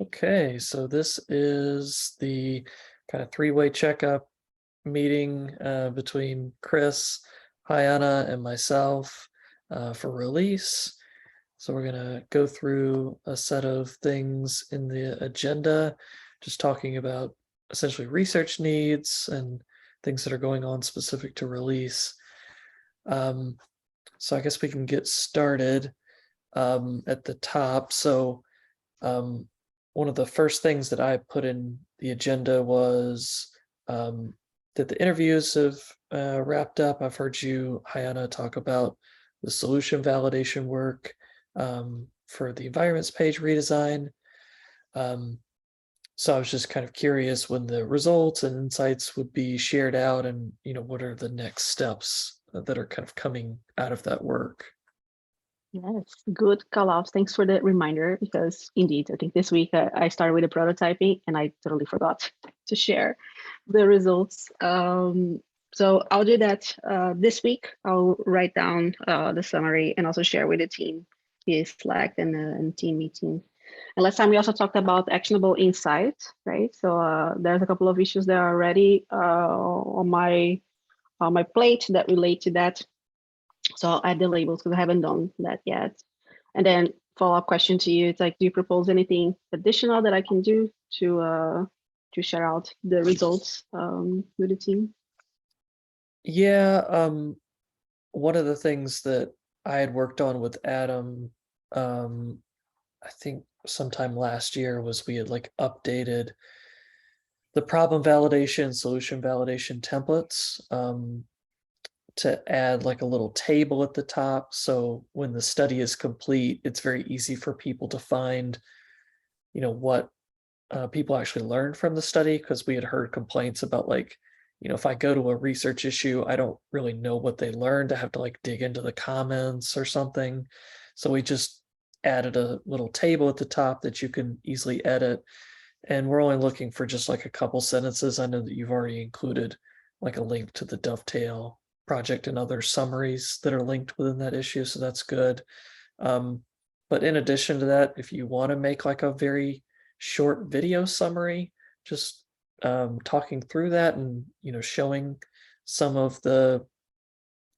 Okay, so this is the kind of three-way checkup meeting between Chris, Rayana, and myself for release. So we're gonna go through a set of things in the agenda, just talking about essentially research needs and things that are going on specific to release. So I guess we can get started at the top. So um, one of the first things that I put in the agenda was that the interviews have wrapped up. I've heard you, Hayana, talk about the solution validation work for the environments page redesign. Um, so I was just kind of curious when the results and insights would be shared out, and what are the next steps that are kind of coming out of that work. Yes, good call outs. Thanks for the reminder, because indeed, I think this week I started with the prototyping and I totally forgot to share the results. So I'll do that this week. I'll write down the summary and also share with the team via Slack and team meeting. And last time we also talked about actionable insights, right? So there's a couple of issues that are already on my plate that relate to that. So I'll add the labels because I haven't done that yet. And then follow-up question to you, it's like, do you propose anything additional that I can do to share out the results with the team? Yeah, one of the things that I had worked on with Adam, I think sometime last year, was we had like updated the problem validation, solution validation templates to add like a little table at the top. So when the study is complete, it's very easy for people to find, what people actually learned from the study, because we had heard complaints about like, if I go to a research issue, I don't really know what they learned. I have to like dig into the comments or something. So we just added a little table at the top that you can easily edit. And we're only looking for just like a couple sentences. I know that you've already included like a link to the Dovetail project and other summaries that are linked within that issue. So that's good. But in addition to that, if you want to make like a very short video summary, just talking through that and showing some of the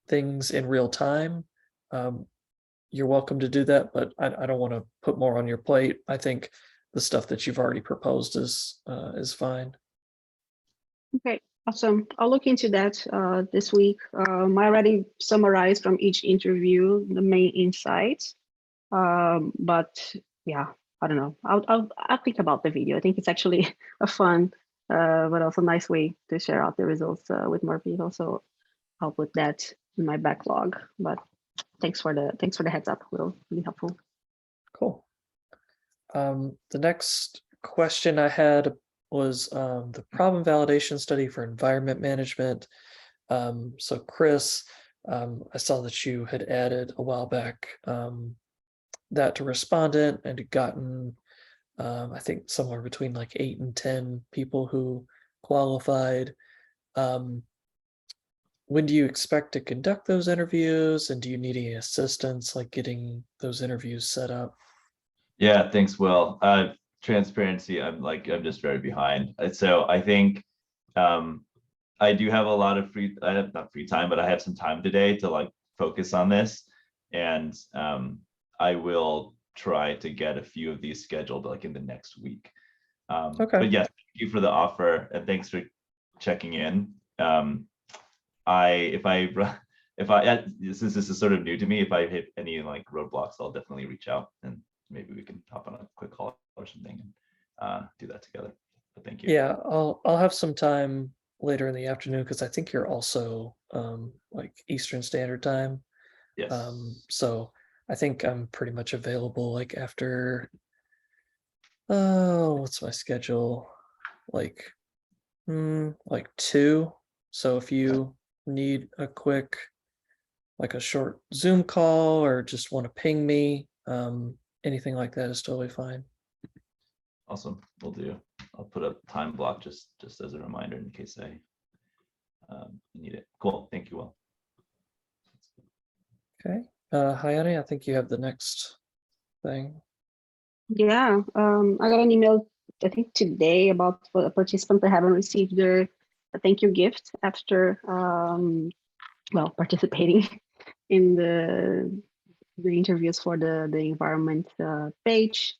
things in real time, you're welcome to do that. But I don't want to put more on your plate. I think the stuff that you've already proposed is fine. Okay, awesome. I'll look into that this week. I already summarized from each interview the main insights. But yeah, I don't know. I'll think about the video. I think it's actually a fun, but also nice way to share out the results with more people. So I'll put that in my backlog. But thanks for the heads up, Will. Really helpful. Cool. The next question I had was the problem validation study for environment management. So Chris, I saw that you had added a while back that to respondent and had gotten, I think, somewhere between like 8 and 10 people who qualified. When do you expect to conduct those interviews, and do you need any assistance like getting those interviews set up? Yeah, thanks, Will. Transparency, I'm just very behind. So I think I do have a lot of not free time, but I have some time today to like focus on this. And I will try to get a few of these scheduled like in the next week. Okay. But yes, thank you for the offer and thanks for checking in. Since this is sort of new to me, if I hit any like roadblocks, I'll definitely reach out and maybe we can hop on a quick call or something and do that together. But thank you. Yeah, I'll have some time later in the afternoon because I think you're also like Eastern Standard Time. Yes. So I think I'm pretty much available like after what's my schedule? Like 2. So if you need a quick like a short Zoom call or just want to ping me, anything like that is totally fine. Awesome, will do. I'll put a time block just as a reminder in case I need it. Cool, thank you, Will. Okay, Hayani, I think you have the next thing. Yeah, I got an email, I think today, about a participant that haven't received their thank you gift after, well, participating in the interviews for the environment page.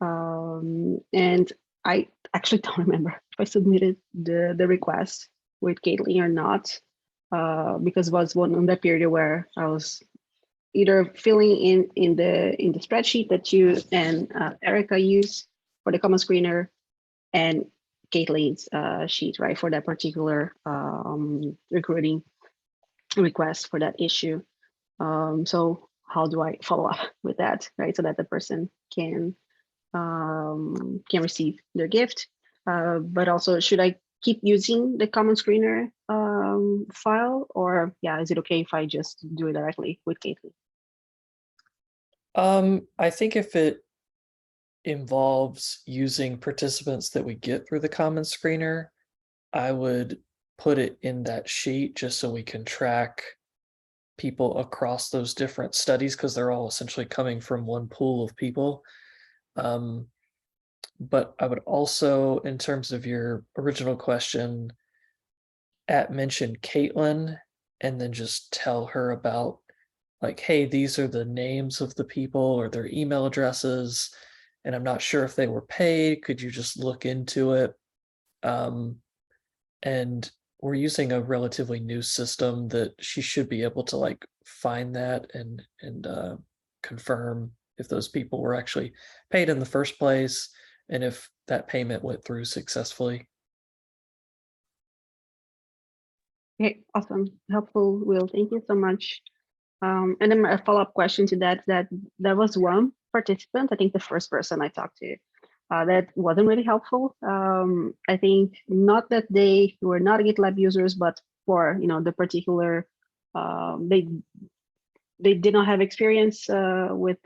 And I actually don't remember if I submitted the request with Caitlin or not, because it was one on that period where I was either filling in the spreadsheet that you and Erica use for the common screener, and Caitlin's sheet, right, for that particular recruiting request for that issue. So how do I follow up with that, right, so that the person can receive their gift? But also, should I keep using the common screener file, or yeah, is it okay if I just do it directly with Caitlin? I think if it involves using participants that we get through the common screener, I would put it in that sheet just so we can track people across those different studies, because they're all essentially coming from one pool of people. But I would also, in terms of your original question, mention Caitlin and then just tell her about, like, hey, these are the names of the people or their email addresses, and I'm not sure if they were paid. Could you just look into it? And we're using a relatively new system that she should be able to like find that and confirm if those people were actually paid in the first place and if that payment went through successfully. Okay, awesome, helpful, Will. Thank you so much. And then a follow-up question to that was one participant, I think the first person I talked to, that wasn't really helpful. I think not that they were not GitLab users, but for the particular, they did not have experience with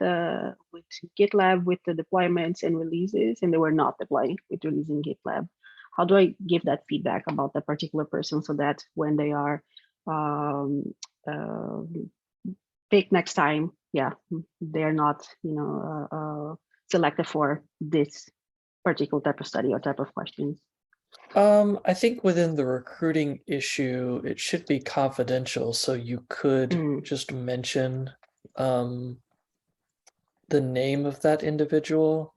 GitLab, with the deployments and releases, and they were not deploying with releasing GitLab. How do I give that feedback about that particular person so that when they are picked next time, yeah, they're not selected for this particular type of study or type of questions? I think within the recruiting issue, it should be confidential, so you could just mention the name of that individual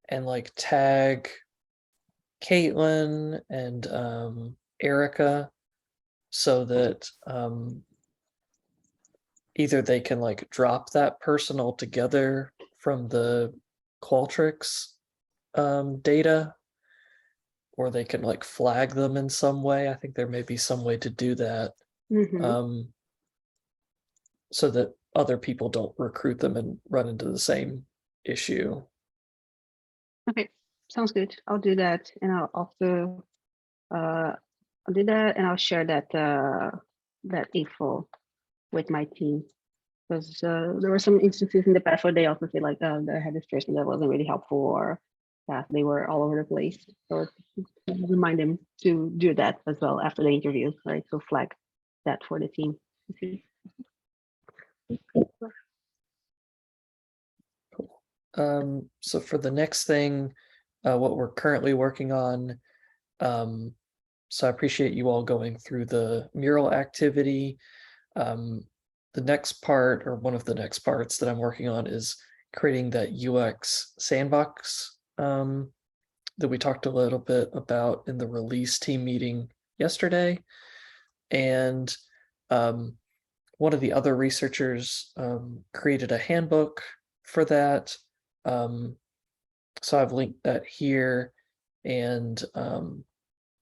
and like tag Caitlin and Erica, so that either they can like drop that person altogether from the Qualtrics data, or they can like flag them in some way. I think there may be some way to do that, so that other people don't recruit them and run into the same issue. Okay, sounds good. I'll do that, and I'll also I'll do that, and I'll share that that info with my team, because there were some instances in the past where they also say like they had this person that wasn't really helpful, or yeah, they were all over the place. So remind them to do that as well after the interview, right? So flag that for the team. So for the next thing, what we're currently working on, so I appreciate you all going through the mural activity. The next part, or one of the next parts that I'm working on, is creating that UX sandbox that we talked a little bit about in the release team meeting yesterday. And one of the other researchers created a handbook for that. So I've linked that here, and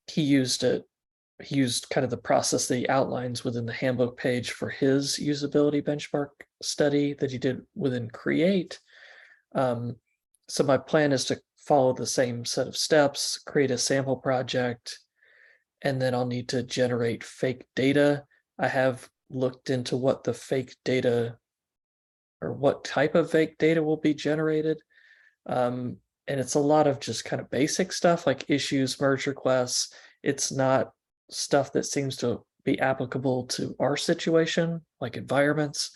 he used it. He used kind of the process that he outlines within the handbook page for his usability benchmark study that he did within Create. So my plan is to follow the same set of steps, create a sample project, and then I'll need to generate fake data. I have looked into what the fake data, or what type of fake data will be generated. And it's a lot of just kind of basic stuff like issues, merge requests. It's not stuff that seems to be applicable to our situation, like environments.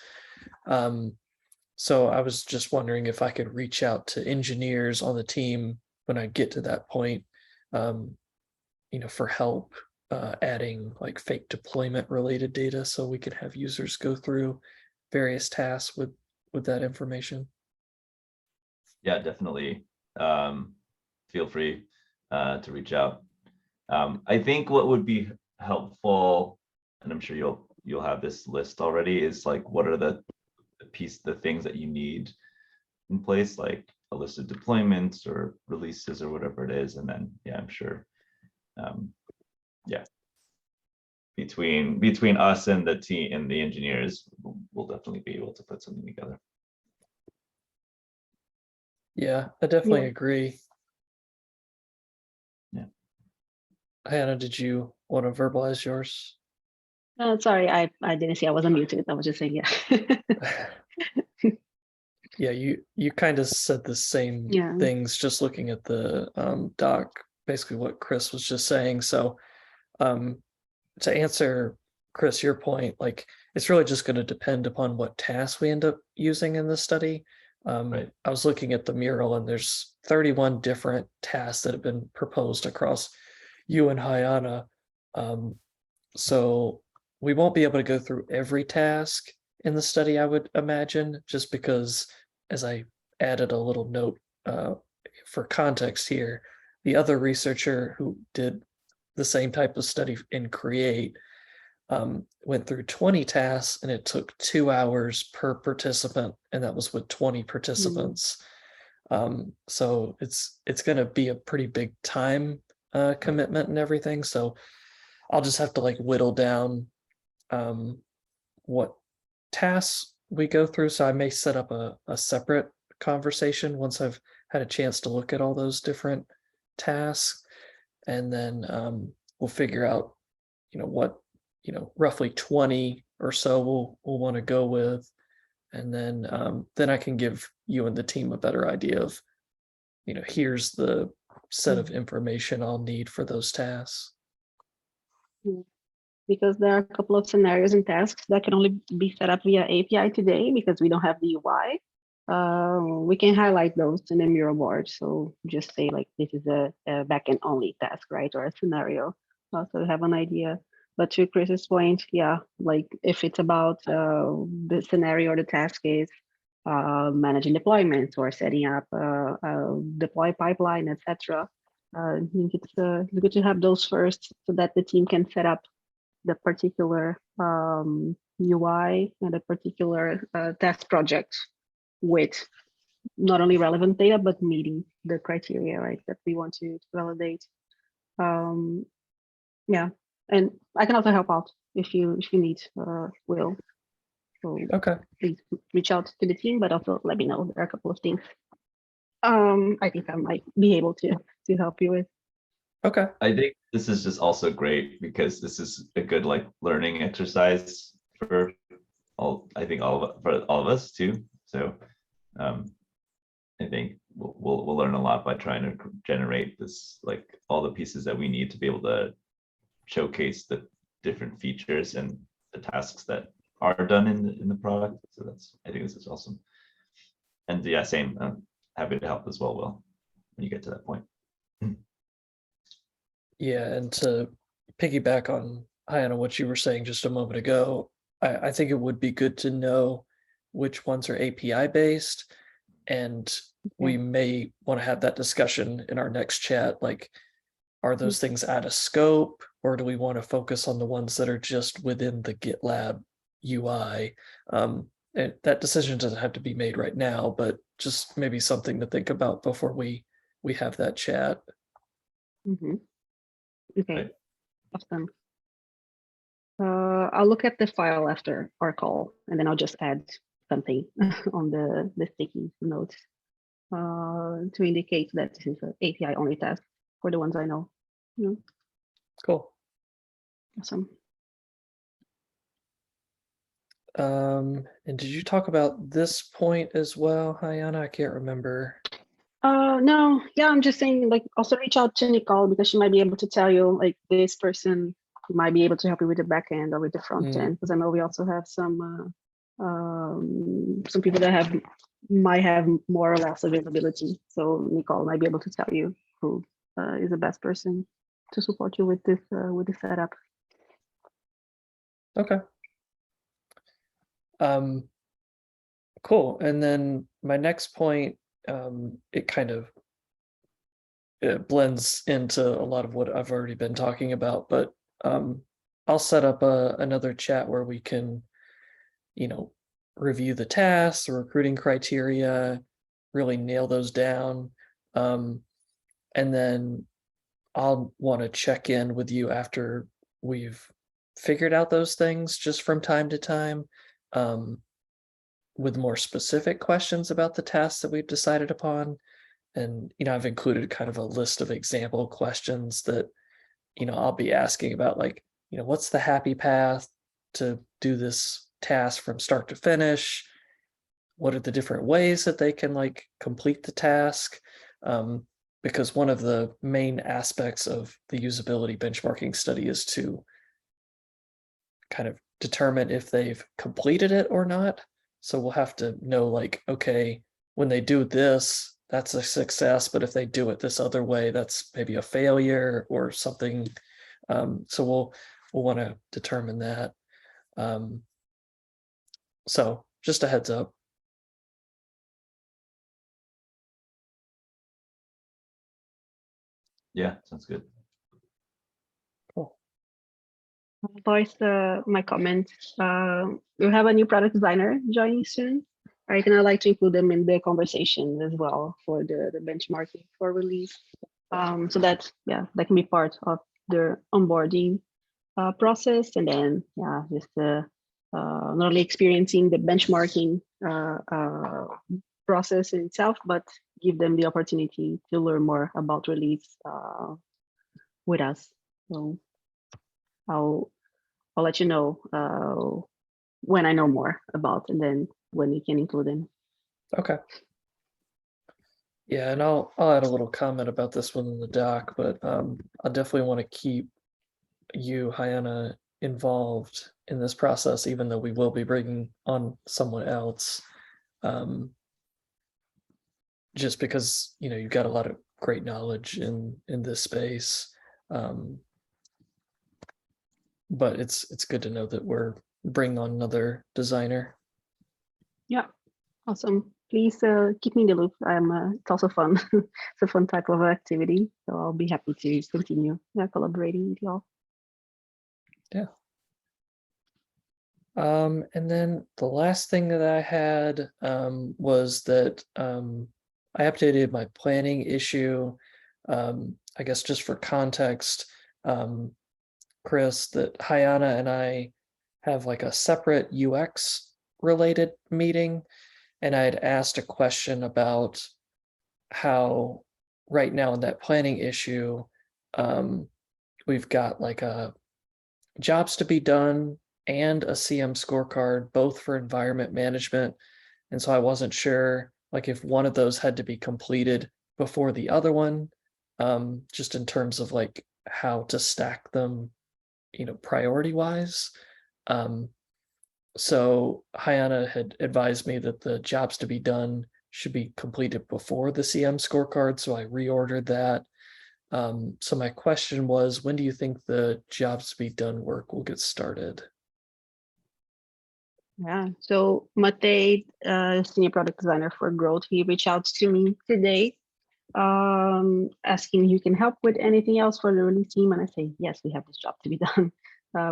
So I was just wondering if I could reach out to engineers on the team when I get to that point, for help adding like fake deployment related data so we could have users go through various tasks with that information. Yeah, definitely. Feel free to reach out. I think what would be helpful, and I'm sure you'll have this list already, is like what are the things that you need in place, like a list of deployments or releases or whatever it is, and then yeah, I'm sure between us and the team and the engineers, we'll definitely be able to put something together. Yeah, I definitely Yeah. agree. Yeah. Hannah, did you want to verbalize yours? Sorry, I didn't see I was unmuted. I was just saying, yeah. Yeah, you kind of said the same Yeah. things just looking at the doc, basically what Chris was just saying. So to answer Chris, your point, like it's really just going to depend upon what tasks we end up using in the study. Right. I was looking at the mural and there's 31 different tasks that have been proposed across you and Rayana. So we won't be able to go through every task in the study, I would imagine, just because as I added a little note for context here, the other researcher who did the same type of study in Create went through 20 tasks and it took 2 hours per participant, and that was with 20 participants. So it's going to be a pretty big time commitment and everything. So I'll just have to like whittle down what tasks we go through. So I may set up a separate conversation once I've had a chance to look at all those different tasks, and then we'll figure out, what, roughly 20 or so we'll want to go with, and then I can give you and the team a better idea of, here's the set of information I'll need for those tasks. Because there are a couple of scenarios and tasks that can only be set up via API today because we don't have the UI. We can highlight those in the mural board. So just say like this is a backend only task, right? Or a scenario. So have an idea. But to Chris's point, yeah, like if it's about the scenario or the task is managing deployments or setting up a deploy pipeline, etc. I think it's good to have those first so that the team can set up the particular UI and a particular test project with not only relevant data, but meeting the criteria, right, that we want to validate. Yeah, and I can also help out if you need, Will. So Okay. please reach out to the team, but also let me know. There are a couple of things I think I might be able to help you with. Okay. I think this is just also great because this is a good like learning exercise for all of us too. So I think we'll learn a lot by trying to generate this, like all the pieces that we need to be able to showcase the different features and the tasks that are done in the product. So I think this is awesome. And yeah, same. Happy to help as well, Will, when you get to that point. Yeah, and to piggyback on Hannah, what you were saying just a moment ago, I think it would be good to know which ones are API based, and we may want to have that discussion in our next chat. Like, are those things out of scope, or do we want to focus on the ones that are just within the GitLab UI? And that decision doesn't have to be made right now, but just maybe something to think about before we have that chat. Okay, Right. awesome. I'll look at the file after our call, and then I'll just add something on the sticky notes to indicate that this is an API only task for the ones I know. Cool. Awesome. And did you talk about this point as well, Rayana? I can't remember. No, yeah, I'm just saying, like, also reach out to Nicole because she might be able to tell you, like, this person might be able to help you with the back end or with the front end, because I know we also have some some people that might have more or less availability. So Nicole might be able to tell you who is the best person to support you with this setup. Okay. Cool. And then my next point, it kind of blends into a lot of what I've already been talking about, but I'll set up another chat where we can, review the tasks, the recruiting criteria, really nail those down. And then I'll want to check in with you after we've figured out those things just from time to time, with more specific questions about the tasks that we've decided upon. And, I've included kind of a list of example questions that, I'll be asking about, like, what's the happy path to do this task from start to finish? What are the different ways that they can like complete the task? Because one of the main aspects of the usability benchmarking study is to kind of determine if they've completed it or not. So we'll have to know, like, okay, when they do this, that's a success, but if they do it this other way, that's maybe a failure or something. So we'll want to determine that. So just a heads up. Yeah, sounds good. Cool. I'll voice my comment. We have a new product designer joining soon. Right, and I like to include them in the conversation as well for the benchmarking for release. So that can be part of the onboarding process, and then just not only experiencing the benchmarking process in itself, but give them the opportunity to learn more about release with us. So I'll let you know when I know more about, and then when we can include them. Okay. Yeah, and I'll add a little comment about this one in the doc, but I definitely want to keep you, Rayana, involved in this process, even though we will be bringing on someone else. Just because you've got a lot of great knowledge in this space, but it's good to know that we're bringing on another designer. Yeah, awesome. Please keep me in the loop. It's also fun. It's a fun type of activity, so I'll be happy to continue collaborating with y'all. Yeah. And then the last thing that I had was that I updated my planning issue. I guess just for context, Chris, that Rayana and I have like a separate UX related meeting, and I had asked a question about how right now in that planning issue, we've got like a jobs to be done and a CM scorecard, both for environment management. And so I wasn't sure like if one of those had to be completed before the other one, just in terms of like how to stack them, priority wise. So Rayana had advised me that the jobs to be done should be completed before the CM scorecard. So I reordered that. So my question was, when do you think the jobs to be done work will get started? Yeah, so Mate, senior product designer for growth, he reached out to me today, asking if you can help with anything else for the release team. And I say, yes, we have this job to be done,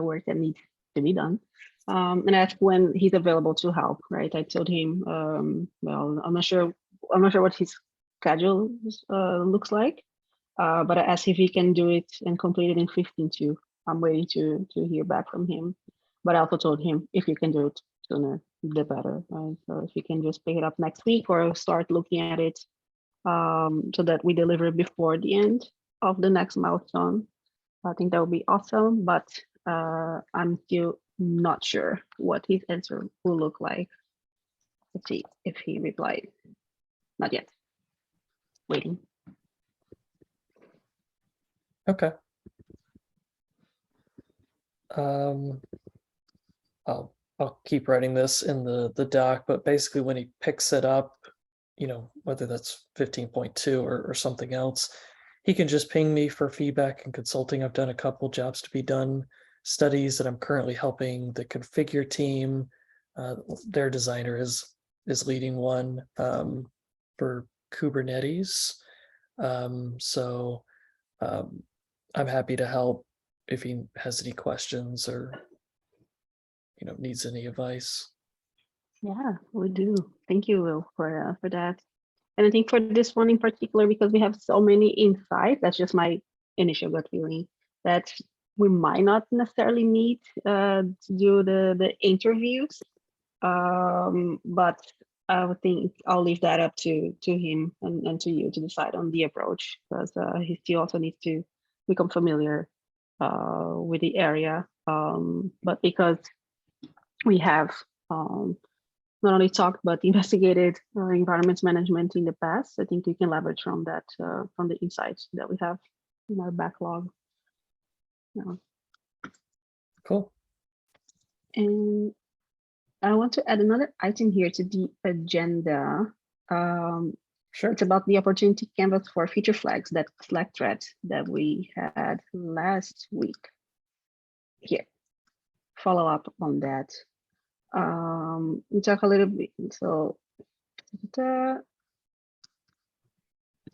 work that needs to be done. And I asked when he's available to help, right? I told him, well, I'm not sure what his schedule looks like, but I asked if he can do it and complete it in 15 too. I'm waiting to hear back from him. But I also told him if you can do it sooner, the better, right? So if you can just pick it up next week or start looking at it so that we deliver before the end of the next milestone, I think that would be awesome. But I'm still not sure what his answer will look like. Let's see if he replied. Not yet. Waiting. Okay. I'll I'll keep writing this in the doc, but basically when he picks it up, whether that's 15.2 or something else, he can just ping me for feedback and consulting. I've done a couple jobs to be done studies that I'm currently helping the configure team. Their designer is leading one for Kubernetes. So I'm happy to help if he has any questions or needs any advice. Yeah, we do. Thank you, Will, for that. And I think for this one in particular, because we have so many insights, that's just my initial gut feeling, that we might not necessarily need to do the interviews. But I would think I'll leave that up to him and to you to decide on the approach, because he still also needs to become familiar with the area. But because we have not only talked but investigated environment management in the past, I think we can leverage from that, from the insights that we have in our backlog. Yeah. Cool. And I want to add another item here to the agenda. Sure. It's about the opportunity canvas for feature flags, that Slack thread that we had last week. Here, follow up on that. We talk a little bit, so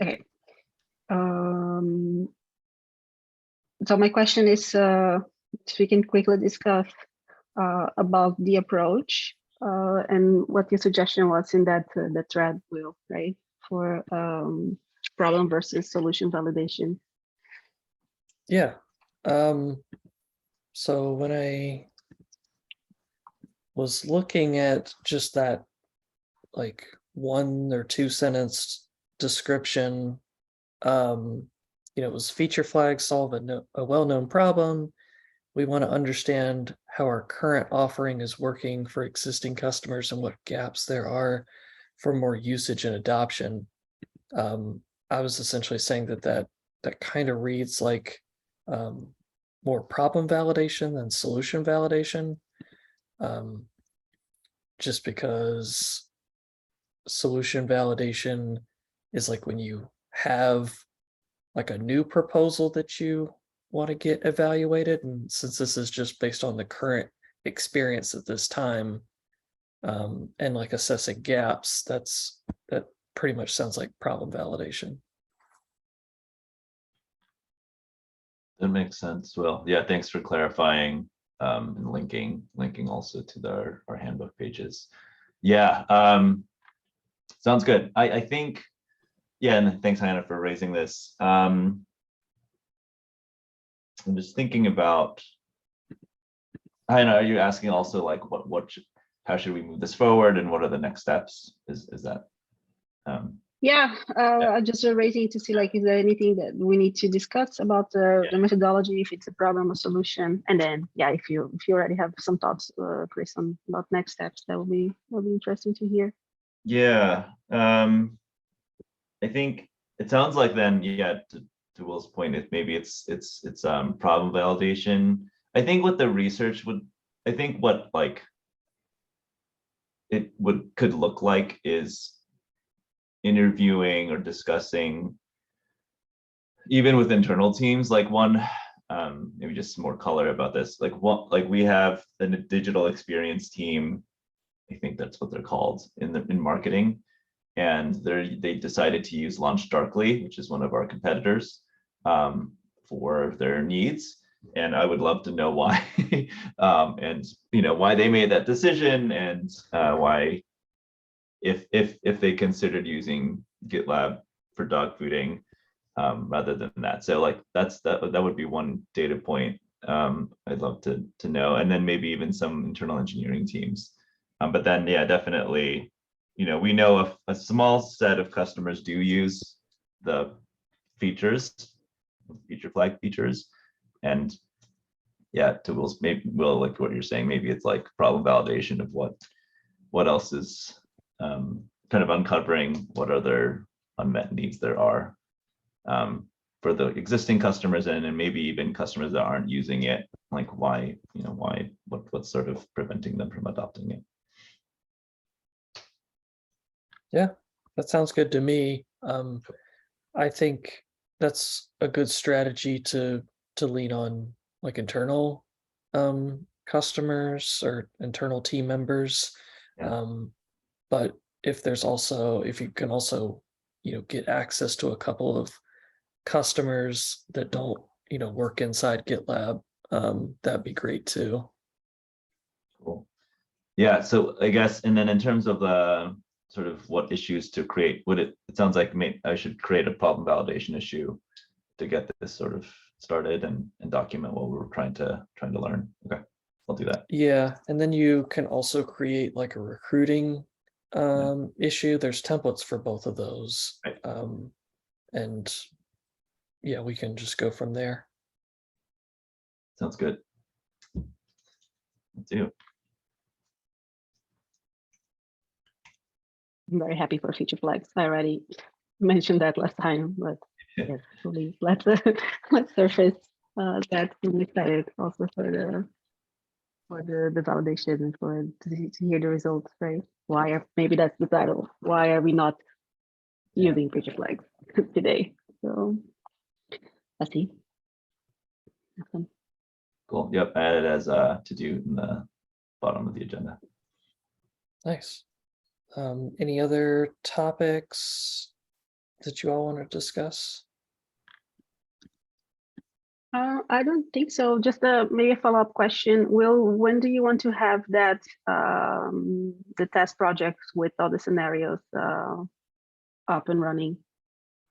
okay. So my question is, if we can quickly discuss about the approach and what your suggestion was in that the thread, Will, right, for problem versus solution validation. Yeah. So when I was looking at just that like 1 or 2 sentence description, it was feature flags solve a well-known problem. We want to understand how our current offering is working for existing customers and what gaps there are for more usage and adoption. I was essentially saying that kind of reads like more problem validation than solution validation, just because solution validation is like when you have like a new proposal that you want to get evaluated, and since this is just based on the current experience at this time, and like assessing gaps, that pretty much sounds like problem validation. That makes sense. Well, yeah, thanks for clarifying and linking also to our handbook pages. Yeah, sounds good. I think, yeah, and thanks, Hannah, for raising this. I'm just thinking about, Hannah, are you asking also like how should we move this forward and what are the next steps? Is that? Yeah, I'm just raising to see like, is there anything that we need to discuss about the methodology, if it's a problem or solution, and then yeah, if you already have some thoughts, Chris, on about next steps, that will be interesting to hear. Yeah, I think it sounds like then, yeah, to Will's point, maybe it's problem validation. I think what the research I think what like it could look like is interviewing or discussing, even with internal teams, like one, maybe just some more color about this. Like we have a digital experience team, I think that's what they're called in marketing, and they decided to use LaunchDarkly, which is one of our competitors, for their needs. And I would love to know why, and why they made that decision, and why, if they considered using GitLab for dog fooding rather than that. So like that would be one data point I'd love to know, and then maybe even some internal engineering teams. But then yeah, definitely, we know a small set of customers do use the feature flag features, and yeah, to Will's, maybe Will, like what you're saying, maybe it's like problem validation of what else is kind of uncovering what other unmet needs there are for the existing customers and maybe even customers that aren't using it, like why, what's sort of preventing them from adopting it? Yeah, that sounds good to me. I think that's a good strategy to lean on like internal customers or internal team members. Yeah. But if you can also, get access to a couple of customers that don't, work inside GitLab, that'd be great too. Cool. Yeah, so I guess, and then in terms of the sort of what issues to create, it sounds like I should create a problem validation issue to get this sort of started and document what we're trying to learn. Okay, I'll do that. Yeah, and then you can also create like a recruiting issue. There's templates for both of those. Right. And yeah, we can just go from there. Sounds good. Let's do. I'm very happy for feature flags. I already mentioned that last time, but yes, please let's surface that. I'm excited also for the validation and to hear the results, right? Maybe that's the title. Why are we not using feature flags today? So let's see. Awesome. Cool. Yep, I added as to do in the bottom of the agenda. Nice. Any other topics that you all want to discuss? I don't think so. Just maybe a follow-up question. Will, when do you want to have that the test projects with all the scenarios up and running?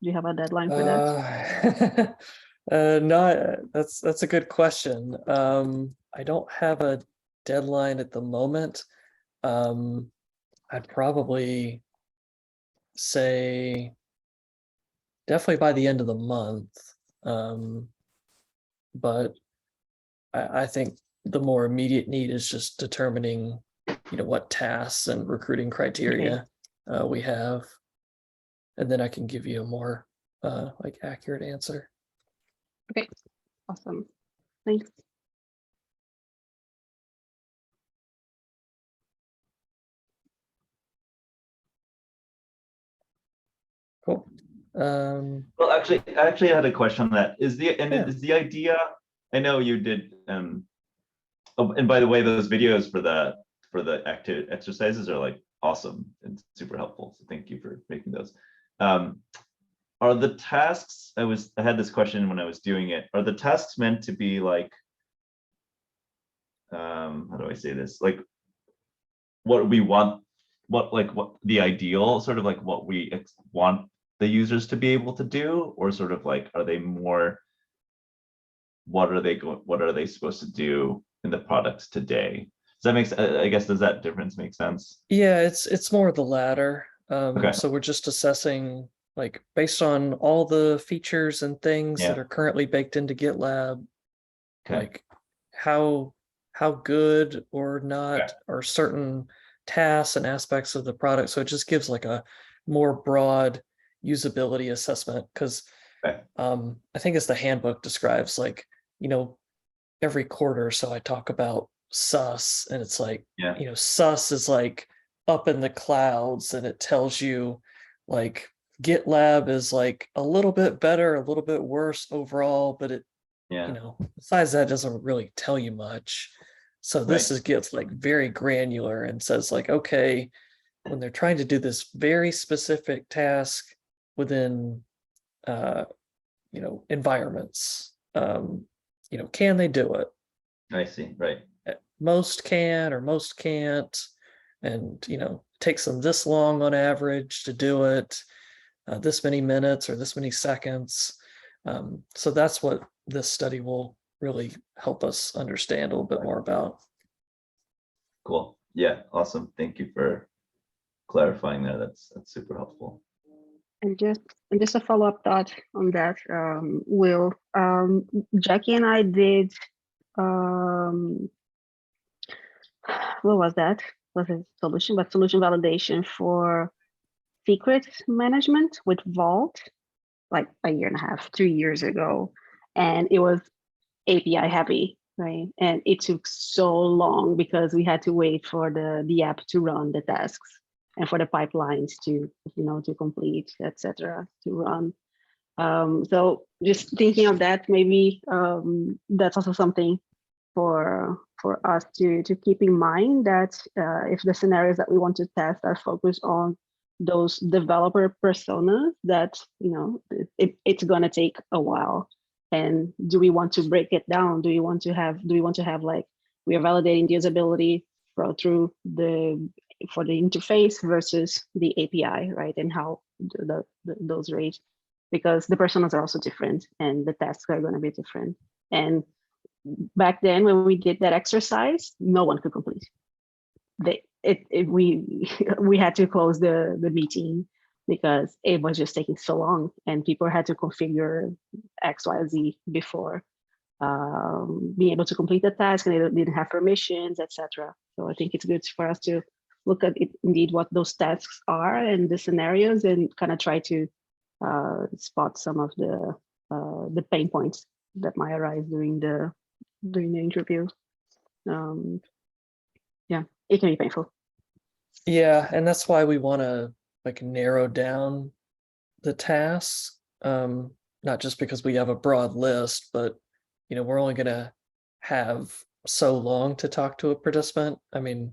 Do you have a deadline for that? No, that's a good question. I don't have a deadline at the moment. I'd probably say definitely by the end of the month. But I think the more immediate need is just determining, what tasks and recruiting criteria we have. And then I can give you a more like accurate answer. Okay, awesome. Thanks. Cool. Well, actually, I had a question on that. Is the idea? I know you did. Oh, and by the way, those videos for the active exercises are like awesome and super helpful. So thank you for making those. Are the tasks? I had this question when I was doing it. Are the tasks meant to be like? How do I say this? Like, what we want? What the ideal sort of like what we want the users to be able to do, or sort of like, are they more, what are they supposed to do in the products today? Does that make sense? I guess, does that difference make sense? Yeah, it's more the latter. Okay. So we're just assessing, like, based on all the features and things that are currently baked into GitLab, like how good or not are certain tasks and aspects of the product. So it just gives like a more broad usability assessment, because I think as the handbook describes, like, every quarter or so I talk about SUS, and it's like, SUS is like up in the clouds, and it tells you like GitLab is like a little bit better, a little bit worse overall, but it, besides that, doesn't really tell you much. So this gets like very granular and says like, okay, when they're trying to do this very specific task within environments, can they do it? I see. Right. Most can or most can't, and takes them this long on average to do it, this many minutes or this many seconds. So that's what this study will really help us understand a little bit more about. Cool. Yeah, awesome. Thank you for clarifying that. That's super helpful. And just a follow-up thought on that, Will. Jackie and I did, what was that? Was it solution validation for secret management with Vault. like a year and a half, 3 years ago, and it was API heavy, right? And it took so long because we had to wait for the app to run the tasks and for the pipelines to, to complete, etc., to run. So just thinking of that, maybe that's also something for us to keep in mind, that if the scenarios that we want to test are focused on those developer personas, that it's gonna take a while. And do we want to break it down? Do we want to have like, we are validating the usability through for the interface versus the API, right? And how those rate, because the personas are also different and the tasks are going to be different. And back then when we did that exercise, no one could complete. We had to close the meeting because it was just taking so long and people had to configure X, Y, Z before being able to complete the task, and they didn't have permissions, etc. So I think it's good for us to look at it, indeed, what those tasks are and the scenarios, and kind of try to spot some of the pain points that might arise during the interview. Yeah, it can be painful. Yeah, and that's why we want to like narrow down the tasks, not just because we have a broad list, but we're only going to have so long to talk to a participant. I mean,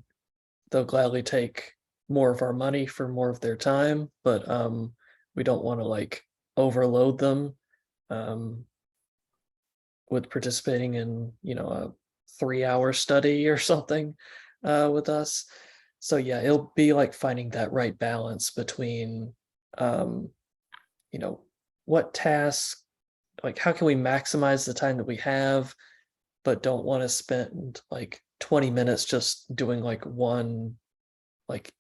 they'll gladly take more of our money for more of their time, but we don't want to like overload them with participating in a 3-hour study or something with us. So yeah, it'll be like finding that right balance between what tasks, like how can we maximize the time that we have, but don't want to spend like 20 minutes just doing like one like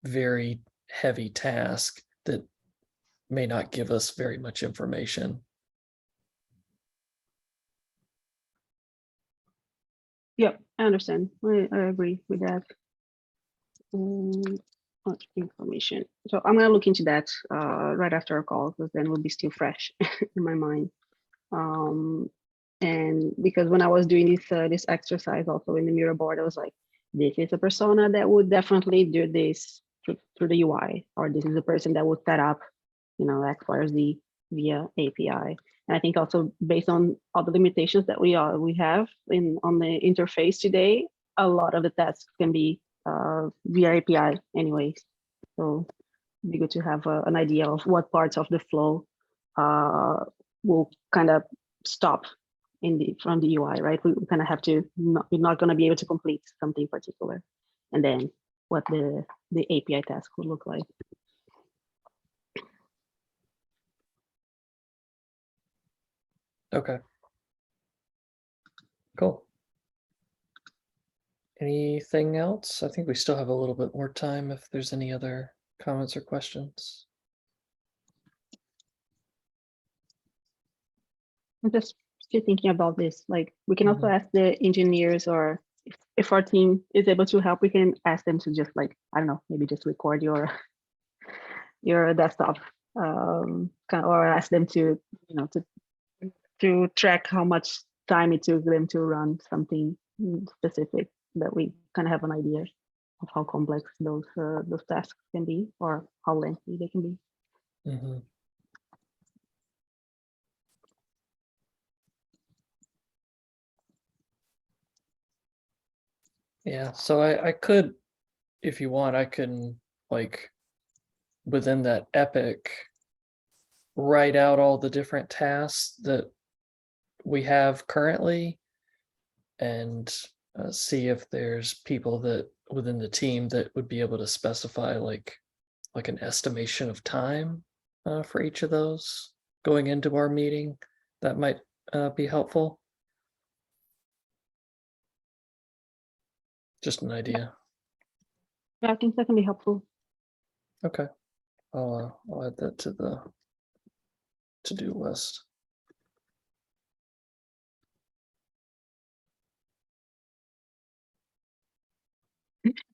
very heavy task that may not give us very much information. Yeah, I understand. I agree with that. Much information. So I'm gonna look into that right after our call, because then it will be still fresh in my mind. And because when I was doing this exercise also in the mirror board, I was like, this is a persona that would definitely do this through the UI, or this is a person that would set up, X, Y, or Z via API. And I think also based on all the limitations that we have on the interface today, a lot of the tasks can be via API anyways. So it'd be good to have an idea of what parts of the flow will kind of stop from the UI, right? We kind of have to, we're not going to be able to complete something particular, and then what the API task would look like. Okay. Cool. Anything else? I think we still have a little bit more time if there's any other comments or questions. I'm just still thinking about this. Like, we can also ask the engineers, or if our team is able to help, we can ask them to just, like, I don't know, maybe just record your desktop, or ask them to, to track how much time it took them to run something specific, that we kind of have an idea of how complex those tasks can be, or how lengthy they can be. Yeah, so I could, if you want, I can like within that epic write out all the different tasks that we have currently and see if there's people that within the team that would be able to specify like an estimation of time for each of those going into our meeting. That might be helpful. Just an idea. Yeah, I think that can be helpful. Okay, I'll add that to the to-do list.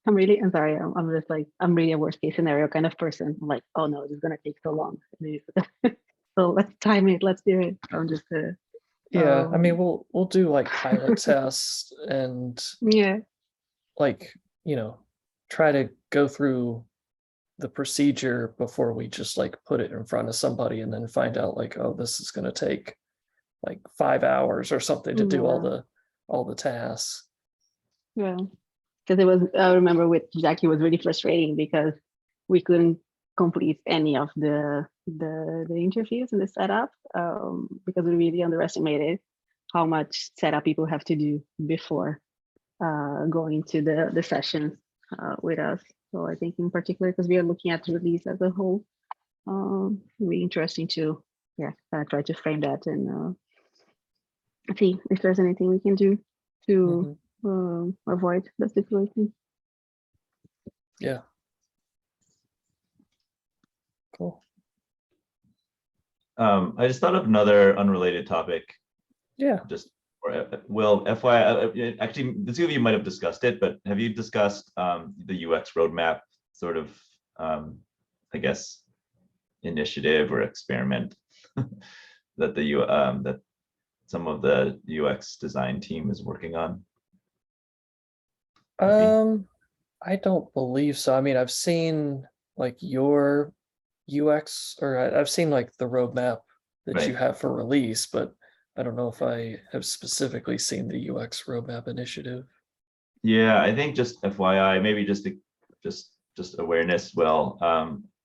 I'm sorry. I'm just like, I'm really a worst case scenario kind of person. I'm like, oh no, this is gonna take so long. So let's time it. Let's do it. I'm just Yeah, I mean, um, we'll do like pilot tests and yeah. like, try to go through the procedure before we just like put it in front of somebody and then find out like, oh, this is going to take like 5 hours or something to do Yeah. all the tasks. Yeah. Because it was, I remember with Jackie, it was really frustrating because we couldn't complete any of the interviews and the setup because we really underestimated how much setup people have to do before going to the sessions with us. So I think in particular, because we are looking at the release as a whole, really interesting to try to frame that and see if there's anything we can do to avoid that situation. Yeah. Cool. I just thought of another unrelated topic. Yeah. Just Will, FYI, actually, the two of you might have discussed it, but have you discussed the UX roadmap sort of, I guess, initiative or experiment that that some of the UX design team is working on? I don't believe so. I mean, I've seen like your UX, or I've seen like the roadmap that you Right. have for release, but I don't know if I have specifically seen the UX roadmap initiative. Yeah, I think just FYI, maybe just awareness. Well,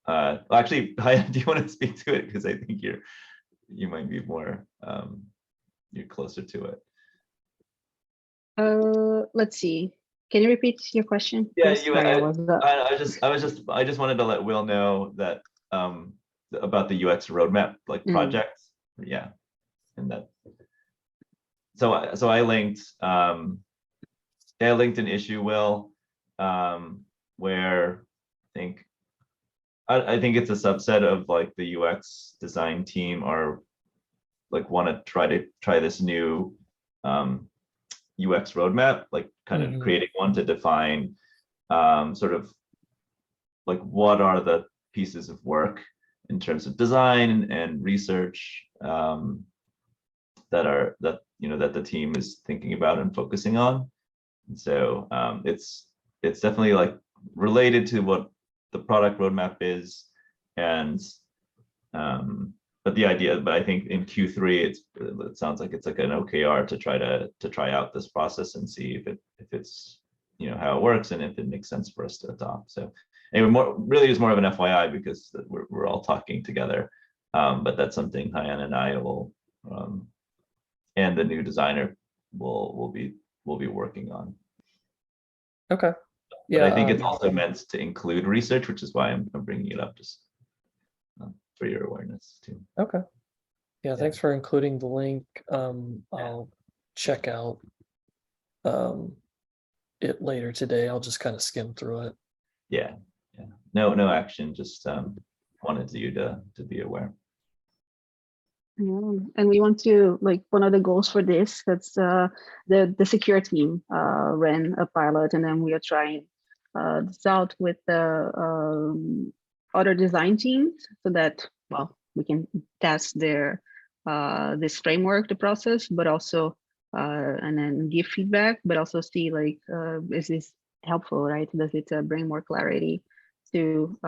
actually, do you want to speak to it? Because I think you might be more you're closer to it. Let's see. Can you repeat your question? Yeah, Sorry, I just wanted to let Will know that about the UX roadmap like project. Yeah, and that. So I linked an issue, Will, where I think it's a subset of like the UX design team are like want to try this new UX roadmap, like kind of creating one to define sort of like what are the pieces of work in terms of design and research that the team is thinking about and focusing on. And so it's definitely like related to what the product roadmap is, and but I think in Q3 it sounds like it's like an OKR to try out this process and see if it's how it works and if it makes sense for us to adopt. So anyway, really is more of an FYI because we're all talking together, but that's something Rayana and I will and the new designer will be working on. Okay. But Yeah, I think it's also meant to include research, which is why I'm bringing it up, just for your awareness too. Okay. Yeah, thanks for including the link. I'll check out it later today. I'll just kind of skim through it. Yeah. No action, just wanted you to be aware. Yeah. And we want to, like, one of the goals for this, that's the secure team ran a pilot, and then we are trying this out with the other design teams so that, well, we can test their this framework, the process, but also and then give feedback, but also see like is this helpful, right? Does it bring more clarity to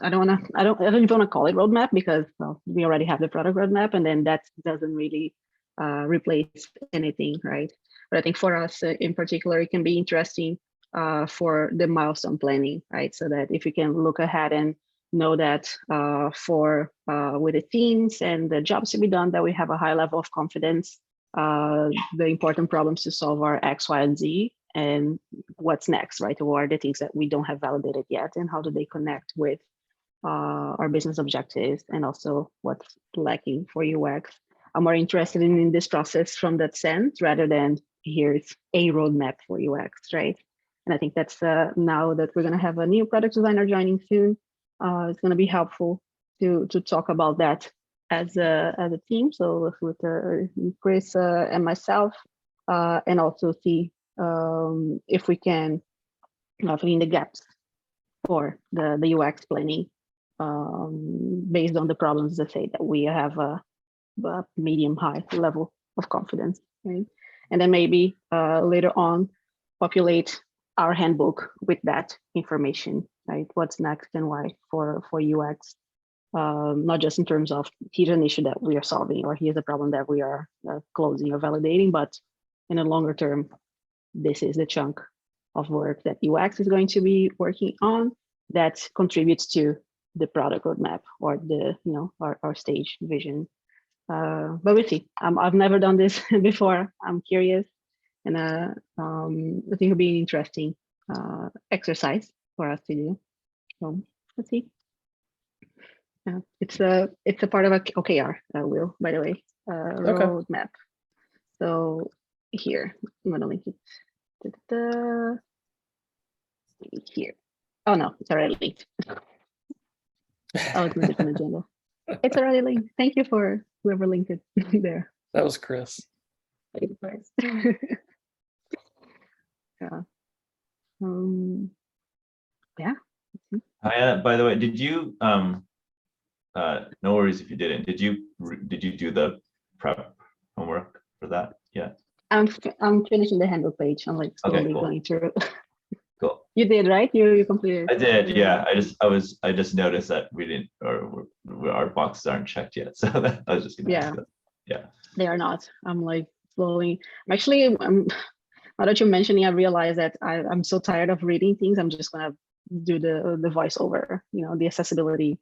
I don't even want to call it roadmap because, well, we already have the product roadmap, and then that doesn't really replace anything, right? But I think for us in particular, it can be interesting for the milestone planning, right? So that if you can look ahead and know that with the teams and the jobs to be done, that we have a high level of confidence. The important problems to solve are X, Y, and Z, and what's next, right? What are the things that we don't have validated yet, and how do they connect with our business objectives, and also what's lacking for UX. I'm more interested in this process from that sense rather than here's a roadmap for UX, right? And I think that's now that we're going to have a new product designer joining soon, it's going to be helpful to talk about that as a team. So with Chris and myself, and also see if we can fill in the gaps for the UX planning based on the problems that say that we have a medium high level of confidence, right? And then maybe later on populate our handbook with that information, right? What's next and why for UX, not just in terms of here's an issue that we are solving or here's a problem that we are closing or validating, but in a longer term, this is the chunk of work that UX is going to be working on that contributes to the product roadmap or the our stage vision. But we'll see. I've never done this before. I'm curious, and I think it'll be an interesting exercise for us to do. So let's see. It's a part of a OKR, Will, by the way, roadmap. So here, I'm gonna link it here. Oh no, it's already linked. Oh, it's a different agenda. It's already linked. Thank you for whoever linked it there. That was Chris. Yeah. Yeah. Hi, by the way, did you no worries if you didn't. Did you do the prep homework for that? Yeah. I'm finishing the handbook page. I'm like slowly going through. Cool. You did, right? You completed. I did, yeah. I just noticed that we didn't, or our boxes aren't checked yet. So I was just gonna ask that. Yeah. They are not. I'm like slowly. Now that you're mentioning, I realize that I'm so tired of reading things. I'm just gonna do the voiceover, the accessibility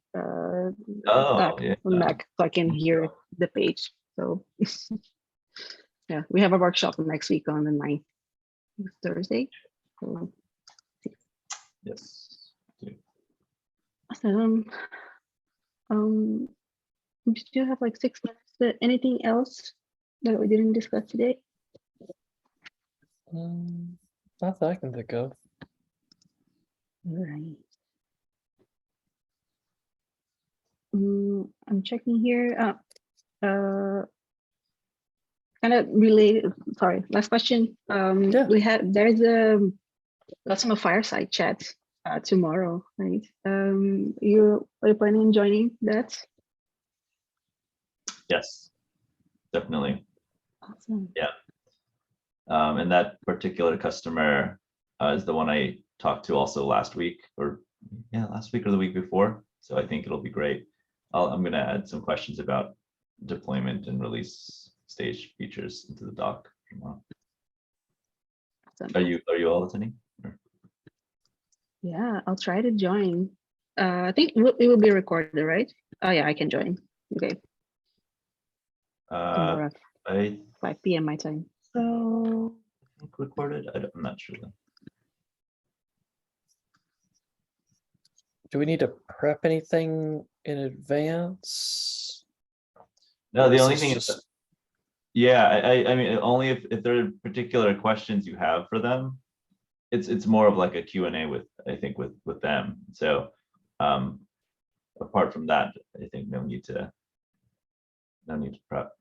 Mac, so I can hear the page. So yeah, we have a workshop next week on the 9th, Thursday. So, yes. Awesome. We still have like 6 minutes. Anything else that we didn't discuss today? Not that I can think of. All right. I'm checking here. Kind of related. Sorry, last question. There's a customer fireside chat tomorrow, right? Are you planning on joining that? Yes, definitely. Awesome. Yeah. And that particular customer is the one I talked to also last week or the week before. So I think it'll be great. I'm going to add some questions about deployment and release stage features into the doc tomorrow. Awesome. Are you all attending? Yeah, I'll try to join. I think it will be recorded, right? Oh yeah, I can join. Okay. Tomorrow, 5 p.m. my time. So I think recorded. I'm not sure though. Do we need to prep anything in advance? No, the only thing is, I mean, only if there are particular questions you have for them, it's more of like a Q&A with them. So apart from that, I think no need to prep.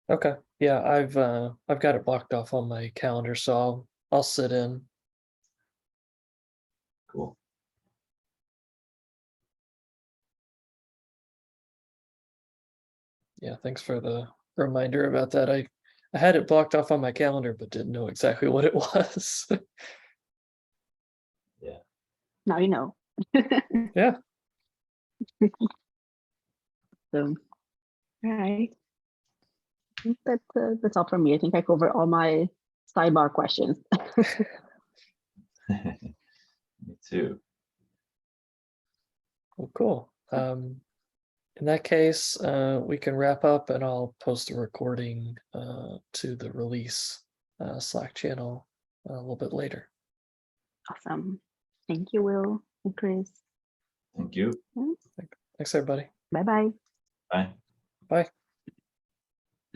Okay. Yeah, I've got it blocked off on my calendar, so I'll sit in. Cool. Yeah, thanks for the reminder about that. I had it blocked off on my calendar, but didn't know exactly what it was. Yeah. Now you know. Yeah. So, all right. I think that's all from me. I think I covered all my sidebar questions. Me too. Well, cool. In that case, we can wrap up and I'll post a recording to the release Slack channel a little bit later. Awesome. Thank you, Will and Chris. Thank you. Thanks, everybody. Bye-bye. Bye. Bye.